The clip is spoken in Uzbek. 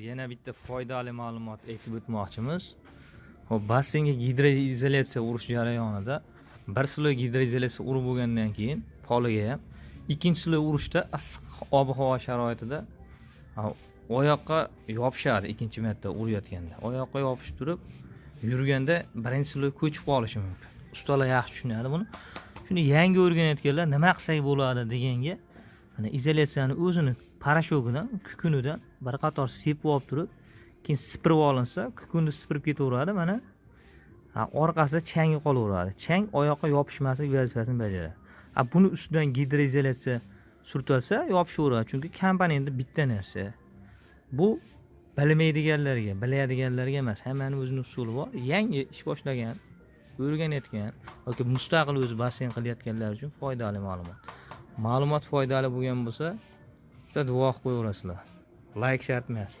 yana bitta foydali ma'lumot aytib o'tmoqchimiz. Hop, basseynga gidroizolyatsiya urish jarayonida bir sloy gidroizolyatsiya urib bo'lgandan keyin poliga ham ikkinchi sloy urishda issiq ob-havo sharoitida oyoqqa yopishadi. Ikkinchi marta urayotganda oyoqqa yopishib turib yurganda birinchi sloy ko'chib qolishi mumkin. Ustalar yaxshi tushunadi buni. Shuni yangi o'rganayotganlar nima qilsak bo'ladi deganga, mana izolyatsiyani o'zini parashogidan, kukunidan bir qator sepib olib turib, keyin sipirib olinsa, kukunni sipirib ketaveradi. Mana orqasida changi qolaveradi. Chang oyoqqa yopishmaslik vazifasini bajaradi. Buni ustidan gidroizolyatsiya surtilsa yopishaveradi, chunki komponenti bitta narsa. Bu bilmaydiganlarga, biladiganlarga emas, hammaning o'zining usuli bor. Yangi ish boshlagan, o'rganayotgan yoki mustaqil o'zi basseyn qilayotganlar uchun foydali ma'lumot. Ma'lumot foydali bo'lgan bo'lsa, bitta duo qilib qo'yaverasizlar. Like shart emas.